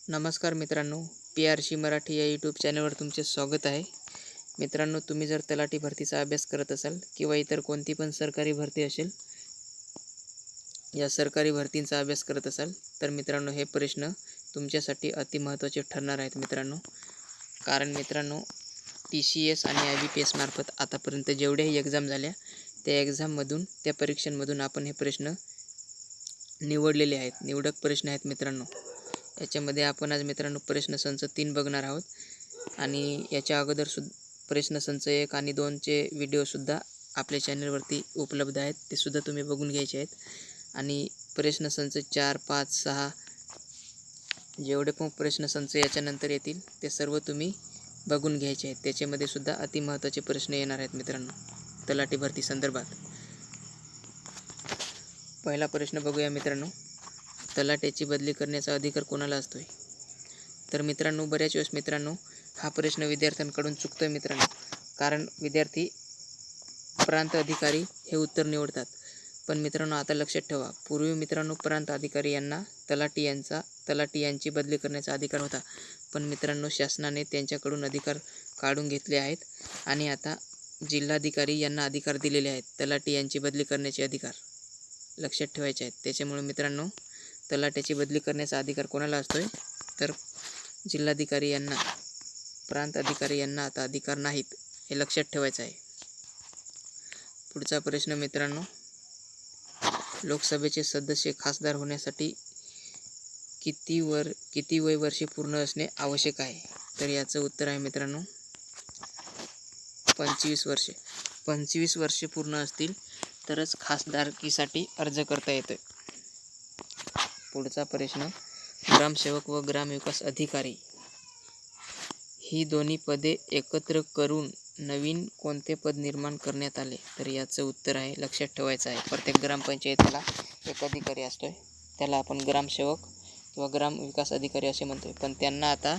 नमस्कार मित्रांनो, PRC मराठी या यूट्यूब चॅनलवर तुमचे स्वागत आहे. मित्रांनो, तुम्ही जर तलाठी भरतीचा अभ्यास करत असाल किंवा इतर कोणती पण सरकारी भरती असेल, या सरकारी भरतींचा अभ्यास करत असाल तर मित्रांनो हे प्रश्न तुमच्यासाठी अति महत्त्वाचे ठरणार आहेत मित्रांनो. कारण मित्रांनो TCS आणि IBPS मार्फत आतापर्यंत जेवढ्याही एक्झाम झाल्या त्या एक्झाममधून, त्या परीक्षांमधून आपण हे प्रश्न निवडलेले आहेत. निवडक प्रश्न आहेत मित्रांनो. याच्यामध्ये आपण आज मित्रांनो प्रश्नसंच 3 बघणार आहोत आणि याच्या अगोदर प्रश्नसंच 1 आणि 2चे व्हिडिओसुद्धा आपल्या चॅनलवरती उपलब्ध आहेत. ते सुद्धा तुम्ही बघून घ्यायचे आहेत. आणि प्रश्नसंच 4, 5, 6 जेवढे पण प्रश्नसंच याच्यानंतर येतील ते सर्व तुम्ही बघून घ्यायचे आहेत. त्याच्यामध्ये सुद्धा अति महत्त्वाचे प्रश्न येणार आहेत मित्रांनो तलाठी भरती संदर्भात. पहिला प्रश्न बघूया मित्रांनो. तलाट्याची बदली करण्याचा अधिकार कोणाला असतोय? तर मित्रांनो बऱ्याच वेळेस मित्रांनो हा प्रश्न विद्यार्थ्यांकडून चुकतोय मित्रांनो. कारण विद्यार्थी प्रांत अधिकारी हे उत्तर निवडतात. पण मित्रांनो आता लक्षात ठेवा, पूर्वी मित्रांनो प्रांत अधिकारी यांना तलाठी यांची बदली करण्याचा अधिकार होता. पण मित्रांनो शासनाने त्यांच्याकडून अधिकार काढून घेतले आहेत आणि आता जिल्हाधिकारी यांना अधिकार दिलेले आहेत तलाठी यांची बदली करण्याचे अधिकार लक्षात ठेवायचे आहेत. त्याच्यामुळे मित्रांनो तलाट्याची बदली करण्याचा अधिकार कोणाला असतोय? तर जिल्हाधिकारी यांना, प्रांत अधिकारी यांना आता अधिकार नाहीत, हे लक्षात ठेवायचं आहे. पुढचा प्रश्न मित्रांनो, लोकसभेचे सदस्य खासदार होण्यासाठी किती वय वर्षे पूर्ण असणे आवश्यक आहे? तर याचं उत्तर आहे मित्रांनो 25 वर्षे. 25 वर्षे पूर्ण असतील तरच खासदारकीसाठी अर्ज करता येतोय. पुढचा प्रश्न, ग्रामसेवक व ग्रामविकास अधिकारी ही दोन्ही पदे एकत्र करून नवीन कोणते पद निर्माण करण्यात आले? तर याचं उत्तर आहे, लक्षात ठेवायचं आहे, प्रत्येक ग्रामपंचायतीला एक अधिकारी असतोय, त्याला आपण ग्रामसेवक किंवा ग्रामविकास अधिकारी असे म्हणतोय. पण त्यांना आता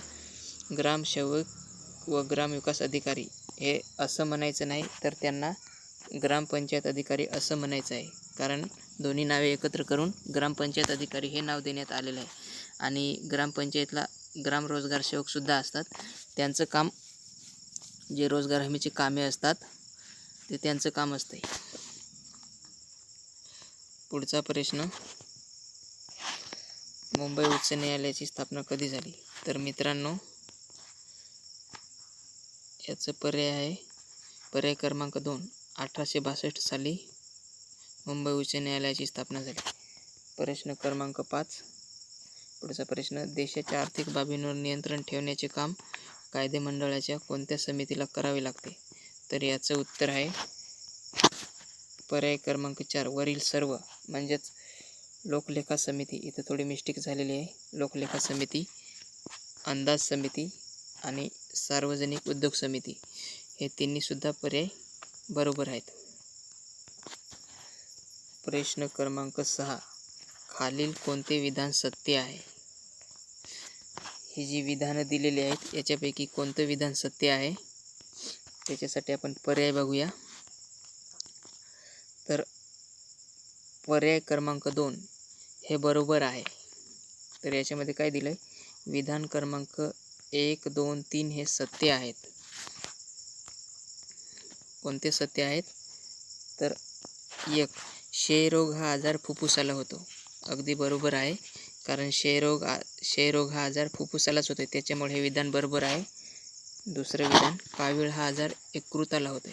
ग्रामसेवक व ग्रामविकास अधिकारी हे असं म्हणायचं नाही, तर त्यांना ग्रामपंचायत अधिकारी असं म्हणायचं आहे. कारण दोन्ही नावे एकत्र करून ग्रामपंचायत अधिकारी हे नाव देण्यात आलेलं आहे. आणि ग्रामपंचायतला ग्राम रोजगार सेवकसुद्धा असतात. त्यांचं काम जे रोजगार हमीची कामे असतात ते त्यांचं काम असते. पुढचा प्रश्न, मुंबई उच्च न्यायालयाची स्थापना कधी झाली? तर मित्रांनो याचं पर्याय क्रमांक 2, 1862 साली मुंबई उच्च न्यायालयाची स्थापना झाली. प्रश्न क्रमांक 5, पुढचा प्रश्न, देशाच्या आर्थिक बाबींवर नियंत्रण ठेवण्याचे काम कायदेमंडळाच्या कोणत्या समितीला करावे लागते? तर याचं उत्तर आहे पर्याय क्रमांक 4, वरील सर्व. म्हणजेच लोकलेखा समिती, इथं थोडी मिस्टेक झालेली आहे, लोकलेखा समिती, अंदाज समिती आणि सार्वजनिक उद्योग समिती हे तिन्हीसुद्धा पर्याय बरोबर आहेत. प्रश्न क्रमांक 6, खालील कोणते विधान सत्य आहे? ही जी विधानं दिलेली आहेत याच्यापैकी कोणतं विधान सत्य आहे त्याच्यासाठी आपण पर्याय बघूया. तर पर्याय क्रमांक 2 हे बरोबर आहे. तर याच्यामध्ये काय दिलं आहे? विधान क्रमांक 1, 2, 3 हे सत्य आहेत. कोणते सत्य आहेत? तर 1, क्षयरोग हा आजार फुफ्फुसाला होतो. अगदी बरोबर आहे, कारण क्षयरोग हा आजार फुफ्फुसालाच होतो, त्याच्यामुळे हे विधान बरोबर आहे. दुसरं विधान, कावीळ हा आजार यकृताला होतो,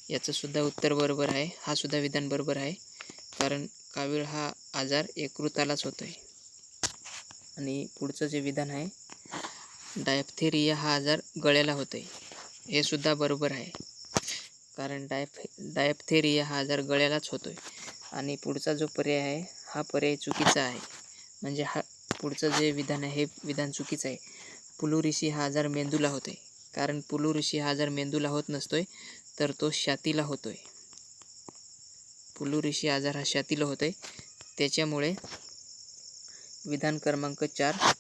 याचं सुद्धा उत्तर बरोबर आहे. हा सुद्धा विधान बरोबर आहे, कारण कावीळ हा आजार यकृतालाच होतो आहे. आणि पुढचं जे विधान आहे, डायफ्थेरिया हा आजार गळ्याला होतो आहे, हे सुद्धा बरोबर आहे, कारण डायफ्थेरिया हा आजार गळ्यालाच होतो आहे. आणि पुढचा जो पर्याय आहे हा पर्याय चुकीचा आहे. म्हणजे हा पुढचं जे विधान आहे हे विधान चुकीचं आहे. पुलुरिशी हा आजार मेंदूला होतो आहे, कारण पुलुरिशी हा आजार मेंदूला होत नसतोय, तर तो छातीला होतो आहे. पुलुरिशी आजार हा छातीला होतो आहे, त्याच्यामुळे विधान क्रमांक 4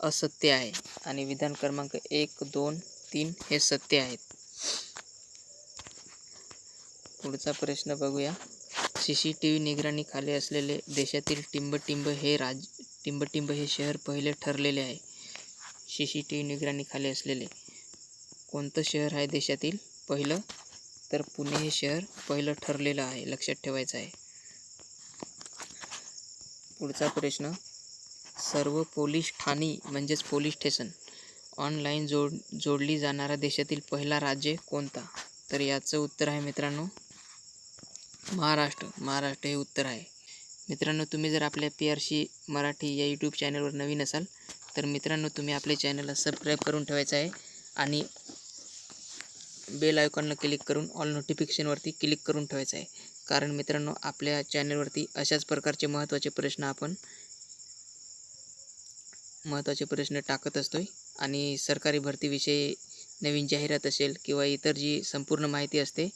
असत्य आहे आणि विधान क्रमांक 1, 2, 3 हे सत्य आहेत. पुढचा प्रश्न बघूया. CCTV निगराणीखाली असलेले देशातील टिंबटिंब हे टिंबटिंब हे शहर पहिले ठरलेले आहे. CCTV निगराणीखाली असलेले कोणतं शहर आहे देशातील पहिलं? तर पुणे हे शहर पहिलं ठरलेलं आहे, लक्षात ठेवायचं आहे. पुढचा प्रश्न, सर्व पोलीस ठाणी म्हणजेच पोलीस स्टेशन ऑनलाईन जोडली जाणारा देशातील पहिला राज्य कोणता? तर याचं उत्तर आहे मित्रांनो महाराष्ट्र. महाराष्ट्र हे उत्तर आहे. मित्रांनो, तुम्ही जर आपल्या PRC मराठी या यूट्यूब चॅनलवर नवीन असाल तर मित्रांनो तुम्ही आपल्या चॅनलला सबस्क्राईब करून ठेवायचं आहे आणि बेल आयकॉनला क्लिक करून ऑल नोटिफिकेशनवरती क्लिक करून ठेवायचं आहे. कारण मित्रांनो आपल्या चॅनलवरती अशाच प्रकारचे महत्त्वाचे प्रश्न टाकत असतोय आणि सरकारी भरतीविषयी नवीन जाहिरात असेल किंवा इतर जी संपूर्ण माहिती असते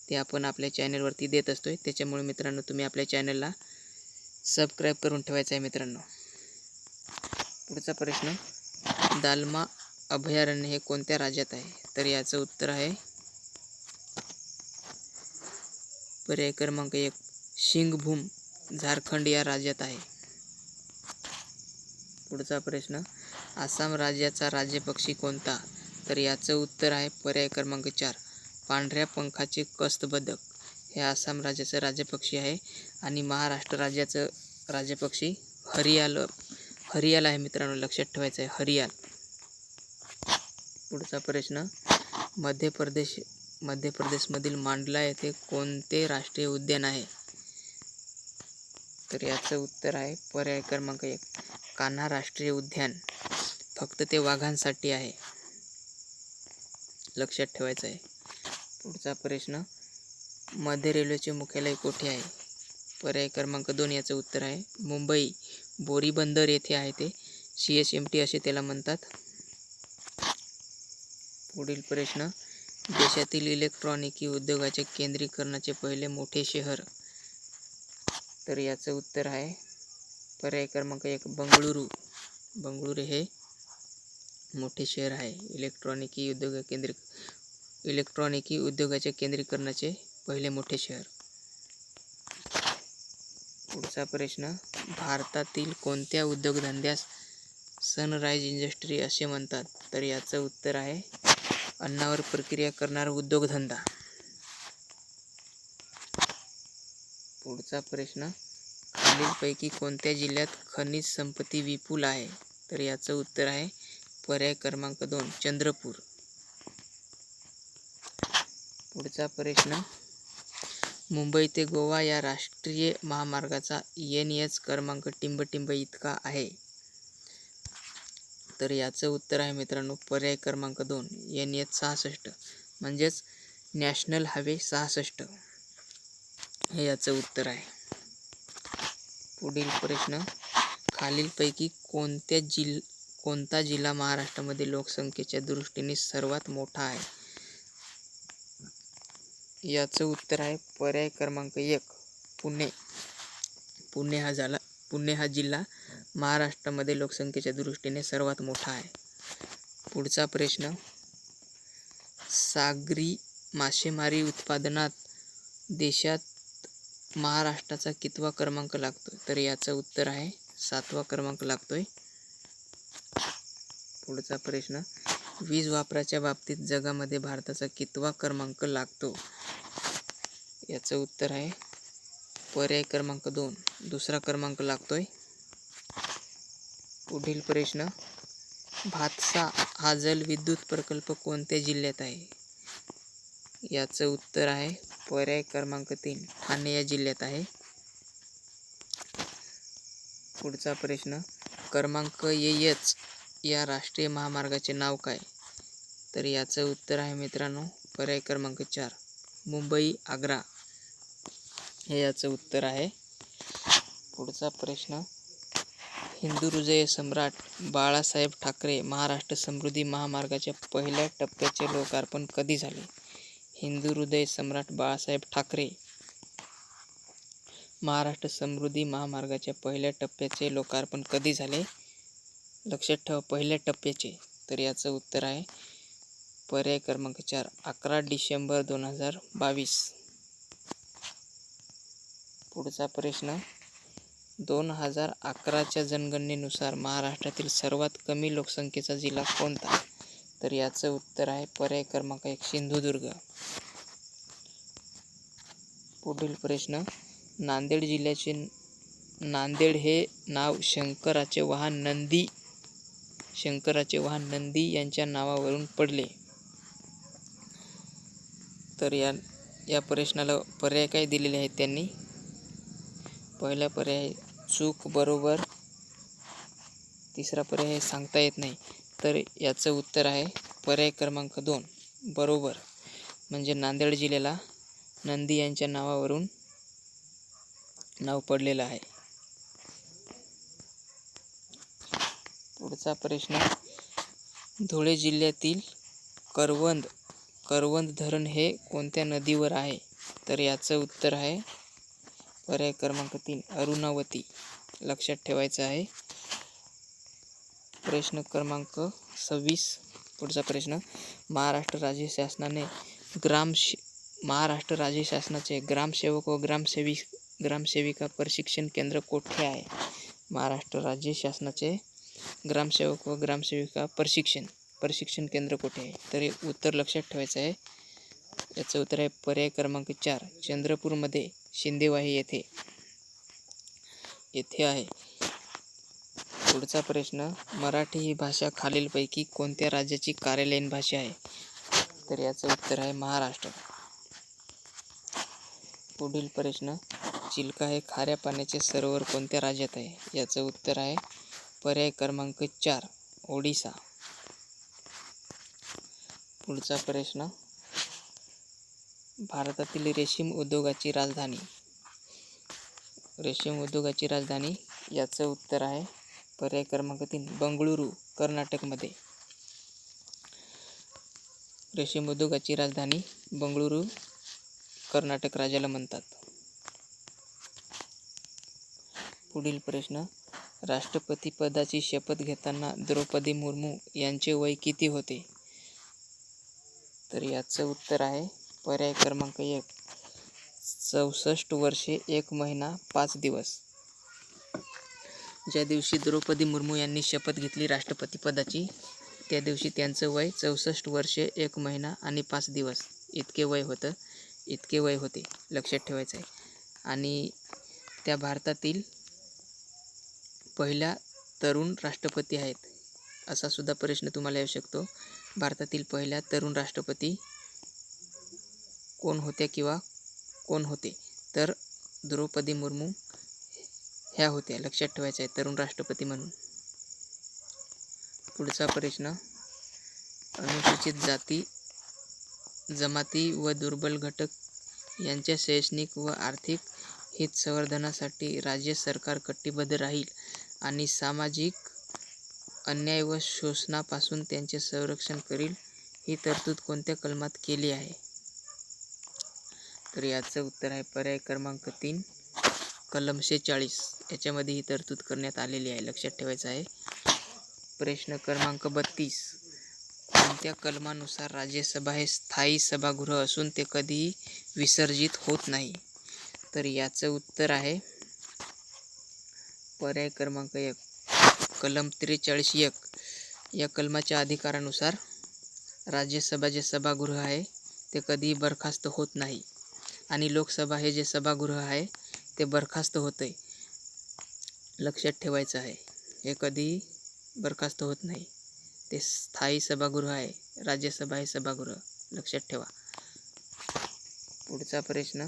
ते आपण आपल्या चॅनलवरती देत असतोय. त्याच्यामुळे मित्रांनो तुम्ही आपल्या चॅनलला सबस्क्राईब करून ठेवायचं आहे मित्रांनो. पुढचा प्रश्न, दालमा अभयारण्य हे कोणत्या राज्यात आहे? तर याचं उत्तर आहे पर्याय क्रमांक 1 सिंगभूम, झारखंड या राज्यात आहे. पुढचा प्रश्न, आसाम राज्याचा राज्यपक्षी कोणता? तर याचं उत्तर आहे पर्याय क्रमांक 4 पांढऱ्या पंखाचे कस्तबदक हे आसाम राज्याचं राज्यपक्षी आहे. आणि महाराष्ट्र राज्याचं राज्यपक्षी हरियाल आहे मित्रांनो, लक्षात ठेवायचं आहे हरियाल. पुढचा प्रश्न, मध्य प्रदेशमधील मांडला येथे कोणते राष्ट्रीय उद्यान आहे? तर याचं उत्तर आहे पर्याय क्रमांक 1 कान्हा राष्ट्रीय उद्यान. फक्त ते वाघांसाठी आहे, लक्षात ठेवायचं आहे. पुढचा प्रश्न, मध्य रेल्वेचे मुख्यालय कोठे आहे? पर्याय क्रमांक 2 याचं उत्तर आहे मुंबई बोरीबंदर येथे आहे ते. CSMT असे त्याला म्हणतात. पुढील प्रश्न, देशातील इलेक्ट्रॉनिकी उद्योगाचे केंद्रीकरणाचे पहिले मोठे शहर? तर याचं उत्तर आहे पर्याय क्रमांक 1 बंगळुरू. बंगळुरू हे मोठे शहर आहे इलेक्ट्रॉनिकी उद्योगाचे केंद्रीकरणाचे पहिले मोठे शहर. पुढचा प्रश्न, भारतातील कोणत्या उद्योगधंद्यास सनराइज इंडस्ट्री असे म्हणतात? तर याचं उत्तर आहे अन्नावर प्रक्रिया करणारा उद्योगधंदा. पुढचा प्रश्न, खालीलपैकी कोणत्या जिल्ह्यात खनिज संपत्ती विपुल आहे? तर याचं उत्तर आहे पर्याय क्रमांक 2 चंद्रपूर. पुढचा प्रश्न, मुंबई ते गोवा या राष्ट्रीय महामार्गाचा NH क्रमांक टिंबटिंब इतका आहे? तर याचं उत्तर आहे मित्रांनो पर्याय क्रमांक 2 NH 66 म्हणजेच नॅशनल हायवे 66 हे याचं उत्तर आहे. पुढील प्रश्न, खालीलपैकी कोणता जिल्हा महाराष्ट्रामध्ये लोकसंख्येच्या दृष्टीने सर्वात मोठा आहे? याचं उत्तर आहे पर्याय क्रमांक 1 पुणे. पुणे हा जिल्हा महाराष्ट्रामध्ये लोकसंख्येच्या दृष्टीने सर्वात मोठा आहे. पुढचा प्रश्न, सागरी मासेमारी उत्पादनात देशात महाराष्ट्राचा कितवा क्रमांक लागतो? तर याचं उत्तर आहे 7वा क्रमांक लागतोय. पुढचा प्रश्न, वीज वापराच्या बाबतीत जगामध्ये भारताचा कितवा क्रमांक लागतो? याचं उत्तर आहे पर्याय क्रमांक 2 दुसरा क्रमांक लागतोय. पुढील प्रश्न, भातसा हा जलविद्युत प्रकल्प कोणत्या जिल्ह्यात आहे? याचं उत्तर आहे पर्याय क्रमांक 3 ठाणे या जिल्ह्यात आहे. पुढचा प्रश्न, क्रमांक AH या राष्ट्रीय महामार्गाचे नाव काय? तर याचं उत्तर आहे मित्रांनो पर्याय क्रमांक 4 मुंबई आग्रा हे याचं उत्तर आहे. पुढचा प्रश्न, हिंदू हृदय सम्राट बाळासाहेब ठाकरे महाराष्ट्र समृद्धी महामार्गाच्या पहिल्या टप्प्याचे लोकार्पण कधी झाले? हिंदू हृदय सम्राट बाळासाहेब ठाकरे महाराष्ट्र समृद्धी महामार्गाच्या पहिल्या टप्प्याचे लोकार्पण कधी झाले? लक्षात ठेवा पहिल्या टप्प्याचे. तर याचं उत्तर आहे पर्याय क्रमांक 4 11 डिसेंबर 2022. पुढचा प्रश्न, 2011च्या जनगणनेनुसार महाराष्ट्रातील सर्वात कमी लोकसंख्येचा जिल्हा कोणता? तर याचं उत्तर आहे पर्याय क्रमांक 1 सिंधुदुर्ग. पुढील प्रश्न, नांदेड हे नाव शंकराचे वाहन नंदी यांच्या नावावरून पडले. तर या प्रश्नाला पर्याय काय दिलेले आहेत त्यांनी? पहिला पर्याय चूक, बरोबर. तिसरा पर्याय सांगता येत नाही. तर याचं उत्तर आहे पर्याय क्रमांक 2 बरोबर. म्हणजे नांदेड जिल्ह्याला नंदी यांच्या नावावरून नाव पडलेलं आहे. पुढचा प्रश्न, धुळे जिल्ह्यातील करवंद धरण हे कोणत्या नदीवर आहे? तर याचं उत्तर आहे पर्याय क्रमांक 3 अरुणावती. लक्षात ठेवायचं आहे. प्रश्न क्रमांक 26. पुढचा प्रश्न, महाराष्ट्र राज्य शासनाचे ग्रामसेवक व ग्रामसेविका प्रशिक्षण केंद्र कोठे आहे? महाराष्ट्र राज्य शासनाचे ग्रामसेवक व ग्रामसेविका प्रशिक्षण केंद्र कोठे आहे? तर हे उत्तर लक्षात ठेवायचं आहे. याचं उत्तर आहे पर्याय क्रमांक 4 चंद्रपूरमध्ये शिंदेवाही येथे आहे. पुढचा प्रश्न, मराठी ही भाषा खालीलपैकी कोणत्या राज्याची कार्यालयीन भाषा आहे? तर याचं उत्तर आहे महाराष्ट्र. पुढील प्रश्न, चिल्का हे खाऱ्या पाण्याचे सरोवर कोणत्या राज्यात आहे? याचं उत्तर आहे पर्याय क्रमांक 4 ओडिसा. पुढचा प्रश्न, भारतातील रेशीम उद्योगाची राजधानी याचं उत्तर आहे पर्याय क्रमांक 3 बंगळुरू, कर्नाटकमध्ये. रेशीम उद्योगाची राजधानी बंगळुरू, कर्नाटक राज्याला म्हणतात. पुढील प्रश्न, राष्ट्रपती पदाची शपथ घेताना द्रौपदी मुर्मू यांचे वय किती होते? तर याचं उत्तर आहे पर्याय क्रमांक 1 64 वर्षे 1 महिना 5 दिवस. ज्या दिवशी द्रौपदी मुर्मू यांनी शपथ घेतली राष्ट्रपती पदाची, त्या दिवशी त्यांचं वय 64 वर्षे 1 महिना आणि 5 दिवस इतके वय होते. लक्षात ठेवायचं आहे. आणि त्या भारतातील पहिल्या तरुण राष्ट्रपती आहेत. असा सुद्धा प्रश्न तुम्हाला येऊ शकतो. भारतातील पहिल्या तरुण राष्ट्रपती कोण होत्या किंवा कोण होते? तर द्रौपदी मुर्मू ह्या होत्या. लक्षात ठेवायचं आहे तरुण राष्ट्रपती म्हणून. पुढचा प्रश्न, अनुसूचित जाती, जमाती व दुर्बल घटक यांच्या शैक्षणिक व आर्थिक हित संवर्धनासाठी राज्य सरकार कटिबद्ध राहील आणि सामाजिक अन्याय व शोषणापासून त्यांचे संरक्षण करील, ही तरतूद कोणत्या कलमात केली आहे? तर याचं उत्तर आहे पर्याय क्रमांक 3 कलम 46. याच्यामध्ये ही तरतूद करण्यात आलेली आहे. लक्षात ठेवायचं आहे. प्रश्न क्रमांक 32. कोणत्या कलमानुसार राज्यसभा हे स्थायी सभागृह असून ते कधीही विसर्जित होत नाही? तर याचं उत्तर आहे पर्याय क्रमांक 1 कलम 43(1). या कलमाच्या अधिकारानुसार राज्यसभा जे सभागृह आहे ते कधीही बरखास्त होत नाही आणि लोकसभा हे जे सभागृह आहे ते बरखास्त होते. लक्षात ठेवायचं आहे. हे कधीही बरखास्त होत नाही. ते स्थायी सभागृह आहे. राज्यसभा हे सभागृह. लक्षात ठेवा. पुढचा प्रश्न,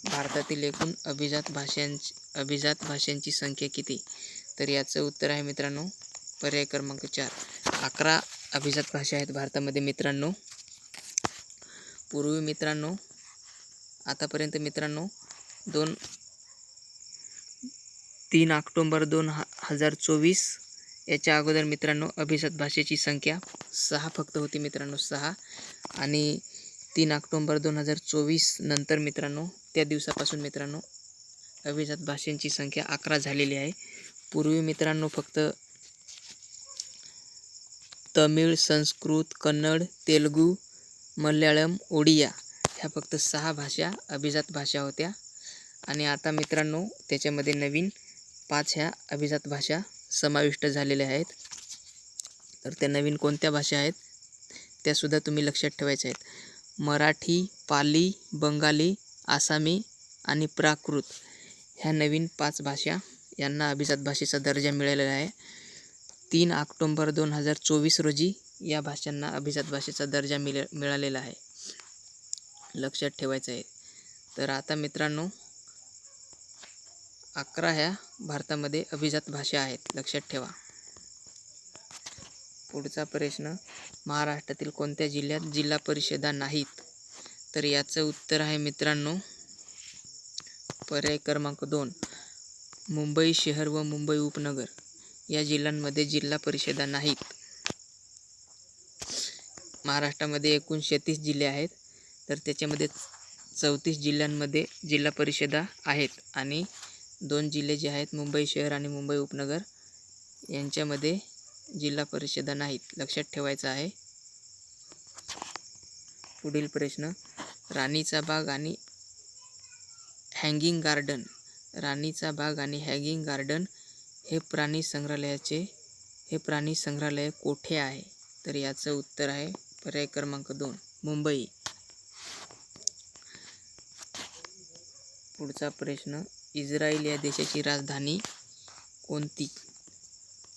भारतातील एकूण अभिजात भाषांची संख्या किती? तर याचं उत्तर आहे मित्रांनो पर्याय क्रमांक 4 11 अभिजात भाषा आहेत भारतामध्ये मित्रांनो. पूर्वी मित्रांनो आतापर्यंत मित्रांनो 3 ऑक्टोबर 2024 याच्या अगोदर मित्रांनो अभिजात भाषेची संख्या 6 फक्त होती मित्रांनो, 6. आणि 3 ऑक्टोबर 2024 नंतर मित्रांनो त्या दिवसापासून मित्रांनो अभिजात भाषांची संख्या 11 झालेली आहे. पूर्वी मित्रांनो फक्त तमिळ, संस्कृत, कन्नड, तेलुगू, मल्याळम, ओडिया ह्या फक्त 6 भाषा अभिजात भाषा होत्या. आणि आता मित्रांनो त्याच्यामध्ये नवीन 5 ह्या अभिजात भाषा समाविष्ट झालेल्या आहेत. तर त्या नवीन कोणत्या भाषा आहेत त्यासुद्धा तुम्ही लक्षात ठेवायच्या आहेत. मराठी, पाली, बंगाली, आसामी आणि प्राकृत ह्या नवीन 5 भाषा यांना अभिजात भाषेचा दर्जा मिळालेला आहे. 3 ऑक्टोंबर 2024 रोजी या भाषांना अभिजात भाषेचा दर्जा मिळालेला आहे. लक्षात ठेवायचं आहे. तर आता मित्रांनो 11 ह्या भारतामध्ये अभिजात भाषा आहेत, लक्षात ठेवा. पुढचा प्रश्न, महाराष्ट्रातील कोणत्या जिल्ह्यात जिल्हा परिषदा नाहीत? तर याचं उत्तर आहे मित्रांनो पर्याय क्रमांक 2, मुंबई शहर व मुंबई उपनगर या जिल्ह्यांमध्ये जिल्हा परिषदा नाहीत. महाराष्ट्रामध्ये एकूण 36 जिल्हे आहेत. तर त्याच्यामध्ये 34 जिल्ह्यांमध्ये जिल्हा परिषदा आहेत आणि 2 जिल्हे जे आहेत मुंबई शहर आणि मुंबई उपनगर यांच्यामध्ये जिल्हा परिषदा नाहीत, लक्षात ठेवायचं आहे. पुढील प्रश्न, राणीचा बाग आणि हँगिंग गार्डन हे प्राणी संग्रहालय कोठे आहे? तर याचं उत्तर आहे पर्याय क्रमांक 2, मुंबई. पुढचा प्रश्न, इस्रायल या देशाची राजधानी कोणती?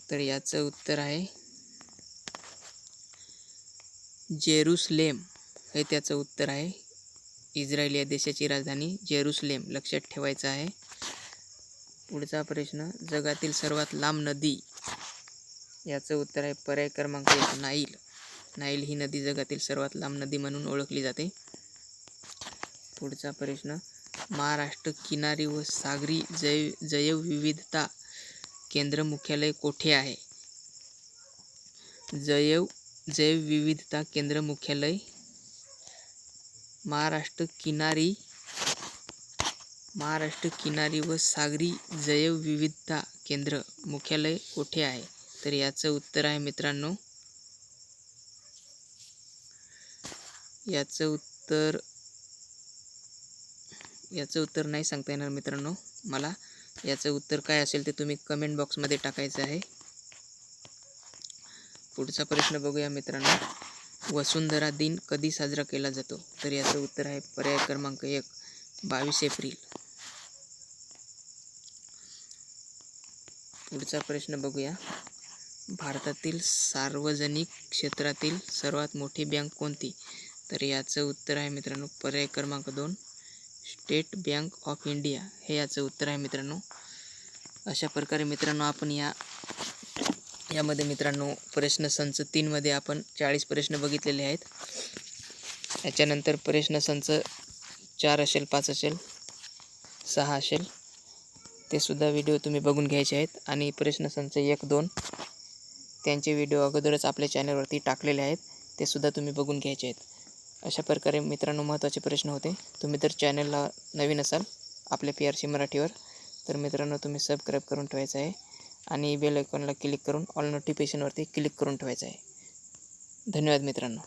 तर याचं उत्तर आहे जेरुसलेम हे त्याचं उत्तर आहे. इस्रायल या देशाची राजधानी जेरुसलेम, लक्षात ठेवायचं आहे. पुढचा प्रश्न, जगातील सर्वात लांब नदी? याचं उत्तर आहे पर्याय क्रमांक 1, नाईल. नाईल ही नदी जगातील सर्वात लांब नदी म्हणून ओळखली जाते. पुढचा प्रश्न, महाराष्ट्र किनारी व सागरी जैवविविधता केंद्र मुख्यालय कोठे आहे? जैवविविधता केंद्र मुख्यालय महाराष्ट्र किनारी व सागरी जैवविविधता केंद्र मुख्यालय कोठे आहे? तर याचं उत्तर आहे मित्रांनो, याचं उत्तर नाही सांगता येणार मित्रांनो मला. याचं उत्तर काय असेल ते तुम्ही कमेंट बॉक्समध्ये टाकायचं आहे. पुढचा प्रश्न बघूया मित्रांनो, वसुंधरा दिन कधी साजरा केला जातो? तर याचं उत्तर आहे पर्याय क्रमांक 1, 22 एप्रिल. पुढचा प्रश्न बघूया, भारतातील सार्वजनिक क्षेत्रातील सर्वात मोठी बँक कोणती? तर याचं उत्तर आहे मित्रांनो पर्याय क्रमांक 2, स्टेट बँक ऑफ इंडिया हे याचं उत्तर आहे मित्रांनो. अशा प्रकारे मित्रांनो आपण यामध्ये मित्रांनो प्रश्न संच 3 मध्ये आपण 40 प्रश्न बघितलेले आहेत. याच्यानंतर प्रश्न संच 4 असेल, 5 असेल, 6 असेल, ते सुद्धा व्हिडिओ तुम्ही बघून घ्यायचे आहेत. आणि प्रश्न संच 1, 2 त्यांचे व्हिडिओ अगोदरच आपल्या चॅनलवरती टाकलेले आहेत, ते सुद्धा तुम्ही बघून घ्यायचे आहेत. अशा प्रकारे मित्रांनो महत्त्वाचे प्रश्न होते. तुम्ही जर चॅनलला नवीन असाल आपल्या PRC मराठीवर तर मित्रांनो तुम्ही सबस्क्राईब करून ठेवायचं आहे आणि बेल आयकॉनला क्लिक करून ऑल नोटिफिकेशनवरती क्लिक करून ठेवायचं आहे. धन्यवाद मित्रांनो.